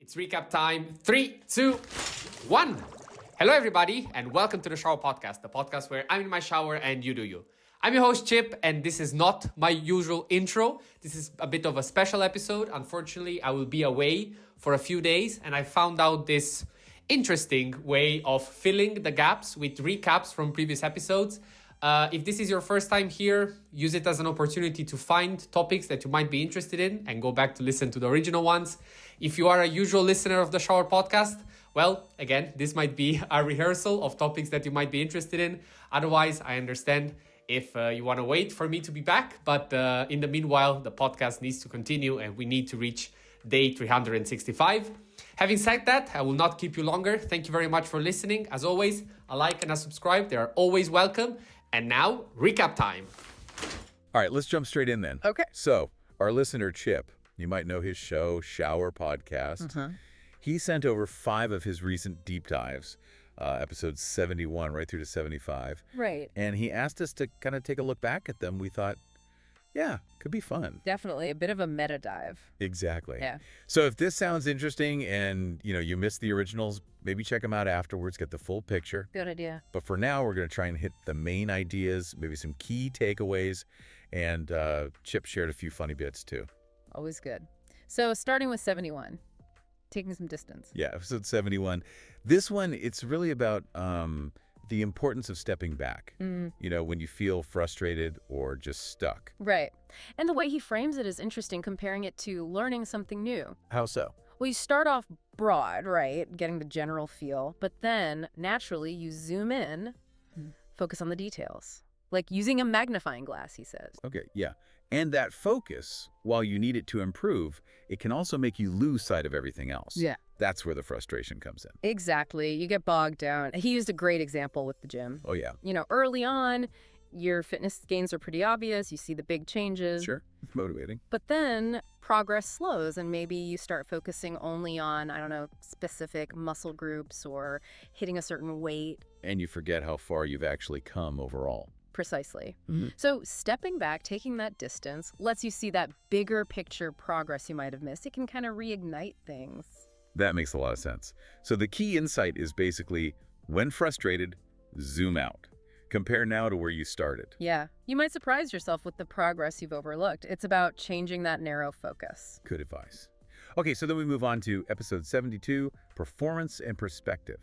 It's recap time. 3, 2, 1. Hello, everybody, and welcome to the Shower Podcast, the podcast where I'm in my shower and you do you. I'm your host, Chip, and this is not my usual intro. This is a bit of a special episode. Unfortunately, I will be away for a few days, and I found out this interesting way of filling the gaps with recaps from previous episodes. If this is your first time here, use it as an opportunity to find topics that you might be interested in and go back to listen to the original ones. If you are a usual listener of the Shower Podcast, well, again, this might be a rehearsal of topics that you might be interested in. Otherwise, I understand if you want to wait for me to be back. But in the meanwhile, the podcast needs to continue and we need to reach day 365. Having said that, I will not keep you longer. Thank you very much for listening. As always, a like and a subscribe. They are always welcome. And now, recap time. All right, let's jump straight in then. Okay. So, our listener, Chip, you might know his show, Shower Podcast. He sent over 5 of his recent deep dives, episodes 71 right through to 75. Right. And he asked us to kind of take a look back at them. We thought, yeah, could be fun. Definitely a bit of a meta dive. Exactly. Yeah. So if this sounds interesting and, you missed the originals, maybe check them out afterwards, get the full picture. Good idea. But for now, we're going to try and hit the main ideas, maybe some key takeaways, and Chip shared a few funny bits too. Always good. So starting with 71, taking some distance. Yeah, episode 71. This one, it's really about the importance of stepping back, when you feel frustrated or just stuck. Right. And the way he frames it is interesting, comparing it to learning something new. How so? Well, you start off broad, right, getting the general feel, but then naturally you zoom in, focus on the details. Like using a magnifying glass, he says. Okay, yeah. And that focus, while you need it to improve, it can also make you lose sight of everything else. Yeah. That's where the frustration comes in. Exactly. You get bogged down. He used a great example with the gym. Oh, yeah. Early on, your fitness gains are pretty obvious. You see the big changes. Sure. It's motivating. But then progress slows and maybe you start focusing only on, specific muscle groups or hitting a certain weight. And you forget how far you've actually come overall. Precisely. So stepping back, taking that distance, lets you see that bigger picture progress you might have missed. It can kind of reignite things. That makes a lot of sense. So the key insight is basically, when frustrated, zoom out. Compare now to where you started. Yeah. You might surprise yourself with the progress you've overlooked. It's about changing that narrow focus. Good advice. Okay, so then we move on to episode 72, Performance and Perspective.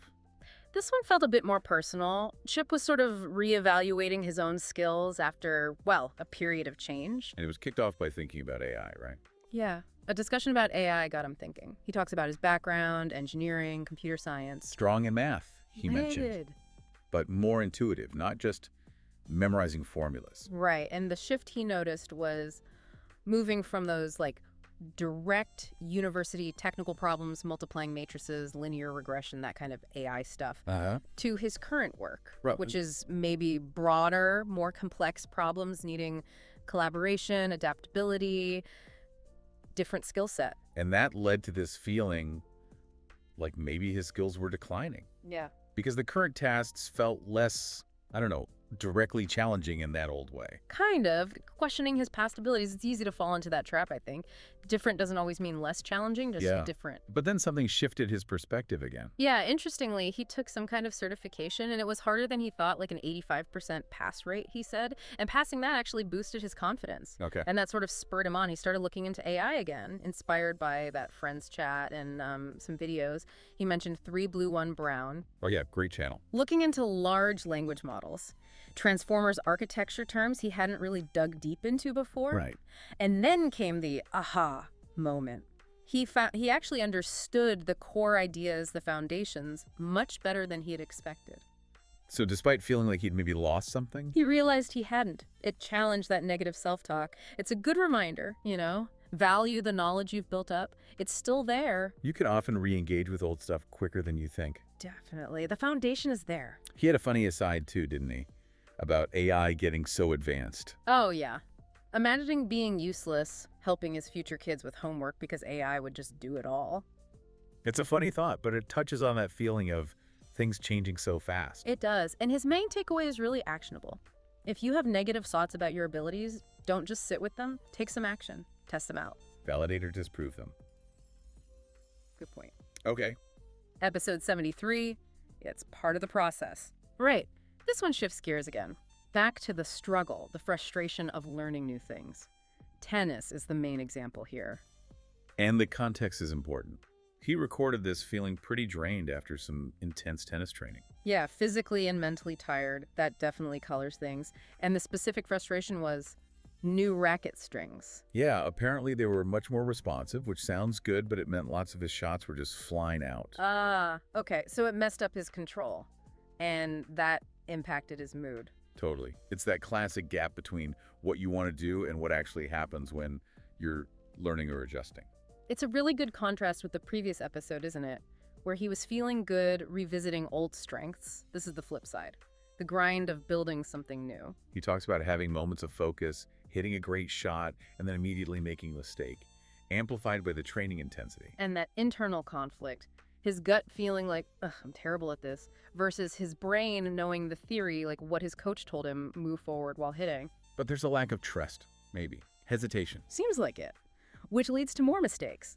This one felt a bit more personal. Chip was sort of reevaluating his own skills after, a period of change. And it was kicked off by thinking about AI, right? Yeah. A discussion about AI got him thinking. He talks about his background, engineering, computer science. Strong in math, he mentioned. But more intuitive, not just memorizing formulas. Right. And the shift he noticed was moving from those direct university technical problems, multiplying matrices, linear regression, that kind of AI stuff, to his current work, Right. which is maybe broader, more complex problems needing collaboration, adaptability, different skill set. And that led to this feeling like maybe his skills were declining. Yeah. Because the current tasks felt less, directly challenging in that old way. Kind of. Questioning his past abilities. It's easy to fall into that trap, I think. Different doesn't always mean less challenging, just different. But then something shifted his perspective again. Yeah, interestingly, he took some kind of certification, and it was harder than he thought, like an 85% pass rate, he said. And passing that actually boosted his confidence. Okay. And that sort of spurred him on. He started looking into AI again, inspired by that Friends chat and some videos. He mentioned 3 Blue, 1 Brown. Oh, yeah, great channel. Looking into large language models. Transformers architecture terms he hadn't really dug deep into before. Right. And then came the aha moment. He actually understood the core ideas, the foundations, much better than he had expected. So despite feeling like he'd maybe lost something? He realized he hadn't. It challenged that negative self-talk. It's a good reminder, value the knowledge you've built up. It's still there. You can often re-engage with old stuff quicker than you think. Definitely. The foundation is there. He had a funny aside too, didn't he? About AI getting so advanced. Oh, yeah. Imagining being useless, helping his future kids with homework because AI would just do it all. It's a funny thought, but it touches on that feeling of things changing so fast. It does. And his main takeaway is really actionable. If you have negative thoughts about your abilities, don't just sit with them. Take some action. Test them out. Validate or disprove them. Good point. Okay. Episode 73, it's part of the process. Right. This one shifts gears again. Back to the struggle, the frustration of learning new things. Tennis is the main example here. And the context is important. He recorded this feeling pretty drained after some intense tennis training. Yeah, physically and mentally tired. That definitely colors things. And the specific frustration was new racket strings. Yeah, apparently they were much more responsive, which sounds good, but it meant lots of his shots were just flying out. Ah, okay. So it messed up his control, and that impacted his mood. Totally. It's that classic gap between what you want to do and what actually happens when you're learning or adjusting. It's a really good contrast with the previous episode, isn't it? Where he was feeling good, revisiting old strengths. This is the flip side. The grind of building something new. He talks about having moments of focus, hitting a great shot, and then immediately making a mistake, amplified by the training intensity. And that internal conflict. His gut feeling like, ugh, I'm terrible at this, versus his brain knowing the theory, like what his coach told him, move forward while hitting. But there's a lack of trust, maybe. Hesitation. Seems like it. Which leads to more mistakes.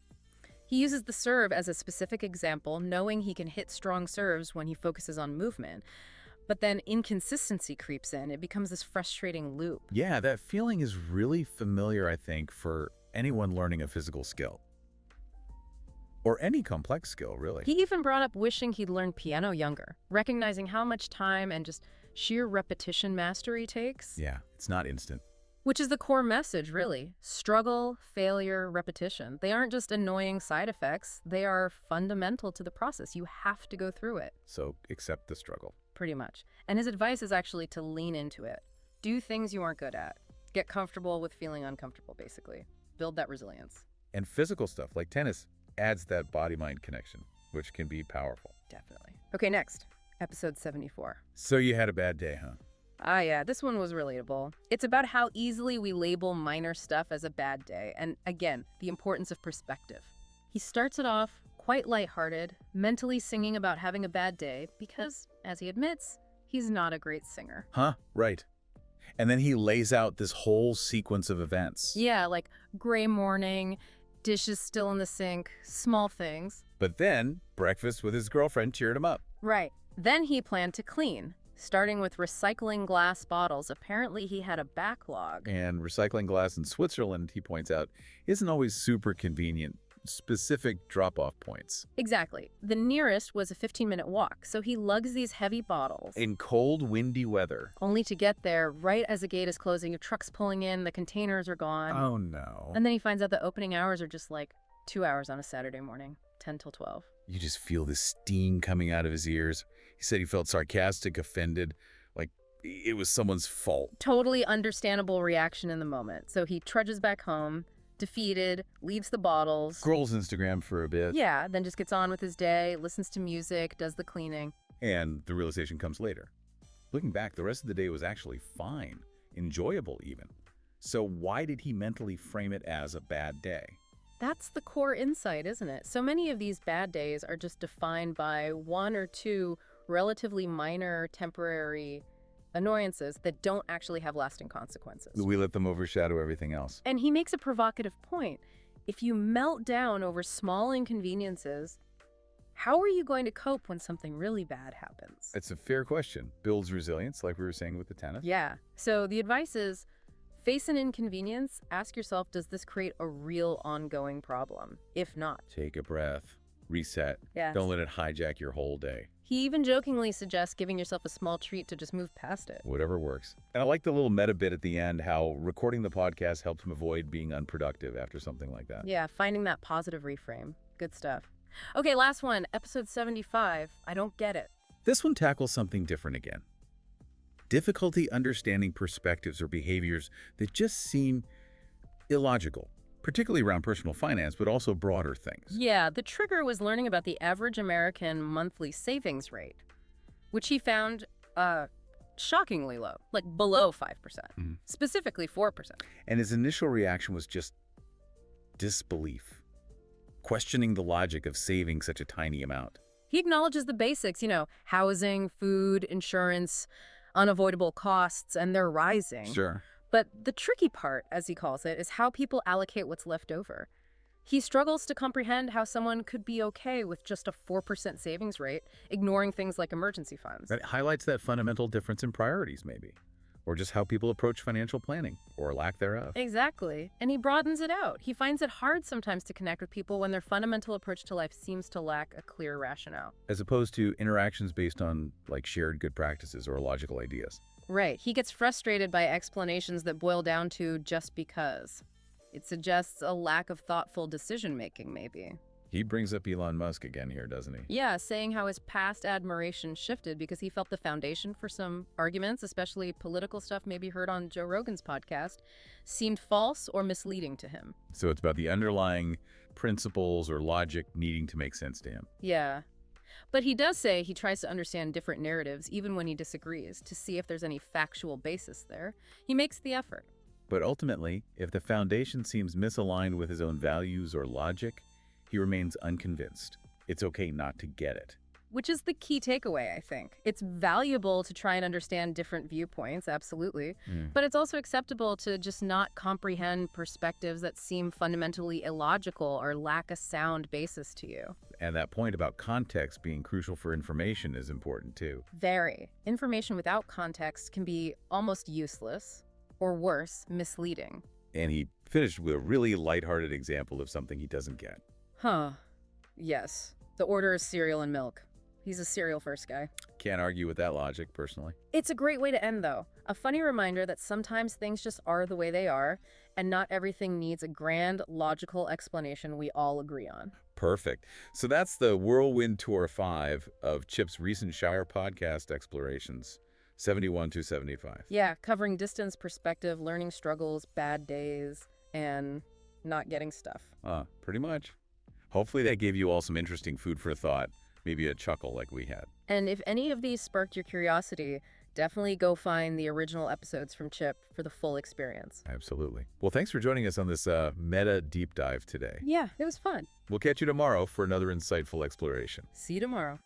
He uses the serve as a specific example, knowing he can hit strong serves when he focuses on movement. But then inconsistency creeps in. It becomes this frustrating loop. Yeah, that feeling is really familiar, I think, for anyone learning a physical skill. Or any complex skill, really. He even brought up wishing he'd learned piano younger, recognizing how much time and just sheer repetition mastery takes. Yeah, it's not instant. Which is the core message, really. Struggle, failure, repetition. They aren't just annoying side effects. They are fundamental to the process. You have to go through it. So accept the struggle. Pretty much. And his advice is actually to lean into it. Do things you aren't good at. Get comfortable with feeling uncomfortable, basically. Build that resilience. And physical stuff like tennis adds that body-mind connection, which can be powerful. Definitely. Okay, next. Episode 74. So you had a bad day, huh? Ah, yeah, this one was relatable. It's about how easily we label minor stuff as a bad day, and again, the importance of perspective. He starts it off quite lighthearted, mentally singing about having a bad day because, as he admits, he's not a great singer. Huh? Right. And then he lays out this whole sequence of events. Yeah, like gray morning, dishes still in the sink, small things. But then, breakfast with his girlfriend cheered him up. Right. Then he planned to clean. Starting with recycling glass bottles. Apparently he had a backlog. And recycling glass in Switzerland, he points out, isn't always super convenient. Specific drop-off points. Exactly. The nearest was a 15-minute walk, so he lugs these heavy bottles. In cold, windy weather. Only to get there right as the gate is closing, a truck's pulling in, the containers are gone. Oh, no. And then he finds out the opening hours are just like 2 hours on a Saturday morning, 10 till 12. You just feel the steam coming out of his ears. He said he felt sarcastic, offended, like it was someone's fault. Totally understandable reaction in the moment. So he trudges back home, defeated, leaves the bottles. Scrolls Instagram for a bit. Yeah, then just gets on with his day, listens to music, does the cleaning. And the realization comes later. Looking back, the rest of the day was actually fine, enjoyable even. So why did he mentally frame it as a bad day? That's the core insight, isn't it? So many of these bad days are just defined by one or two relatively minor temporary annoyances that don't actually have lasting consequences. We let them overshadow everything else. And he makes a provocative point. If you melt down over small inconveniences, how are you going to cope when something really bad happens? It's a fair question. Builds resilience, like we were saying with the tennis. Yeah. So the advice is, face an inconvenience, ask yourself, does this create a real ongoing problem? If not, Take a breath, reset. Yes. Don't let it hijack your whole day. He even jokingly suggests giving yourself a small treat to just move past it. Whatever works. And I like the little meta bit at the end, how recording the podcast helped him avoid being unproductive after something like that. Yeah, finding that positive reframe. Good stuff. Okay, last one, episode 75. I don't get it. This one tackles something different again. Difficulty understanding perspectives or behaviors that just seem illogical, particularly around personal finance, but also broader things. Yeah, the trigger was learning about the average American monthly savings rate, which he found shockingly low, like below 5%, specifically 4%. And his initial reaction was just disbelief, questioning the logic of saving such a tiny amount. He acknowledges the basics, housing, food, insurance, unavoidable costs, and they're rising. Sure. But the tricky part, as he calls it, is how people allocate what's left over. He struggles to comprehend how someone could be okay with just a 4% savings rate, ignoring things like emergency funds. That highlights that fundamental difference in priorities, maybe. Or just how people approach financial planning, or lack thereof. Exactly. And he broadens it out. He finds it hard sometimes to connect with people when their fundamental approach to life seems to lack a clear rationale. As opposed to interactions based on, like, shared good practices or logical ideas. Right. He gets frustrated by explanations that boil down to just because. It suggests a lack of thoughtful decision-making, maybe. He brings up Elon Musk again here, doesn't he? Yeah, saying how his past admiration shifted because he felt the foundation for some arguments, especially political stuff maybe heard on Joe Rogan's podcast, seemed false or misleading to him. So it's about the underlying principles or logic needing to make sense to him. Yeah. But he does say he tries to understand different narratives, even when he disagrees, to see if there's any factual basis there. He makes the effort. But ultimately, if the foundation seems misaligned with his own values or logic, he remains unconvinced. It's okay not to get it. Which is the key takeaway, I think. It's valuable to try and understand different viewpoints, absolutely. But it's also acceptable to just not comprehend perspectives that seem fundamentally illogical or lack a sound basis to you. And that point about context being crucial for information is important too. Very. Information without context can be almost useless, or worse, misleading. And he finished with a really lighthearted example of something he doesn't get. Huh. Yes. The order is cereal and milk. He's a cereal first guy. Can't argue with that logic, personally. It's a great way to end, though. A funny reminder that sometimes things just are the way they are, and not everything needs a grand, logical explanation we all agree on. Perfect. So that's the Whirlwind Tour 5 of Chip's recent Shower podcast explorations, 71 to 75. Yeah, covering distance, perspective, learning struggles, bad days, and not getting stuff. Pretty much. Hopefully that gave you all some interesting food for thought, maybe a chuckle like we had. And if any of these sparked your curiosity, definitely go find the original episodes from Chip for the full experience. Absolutely. Well, thanks for joining us on this meta deep dive today. Yeah, it was fun. We'll catch you tomorrow for another insightful exploration. See you tomorrow.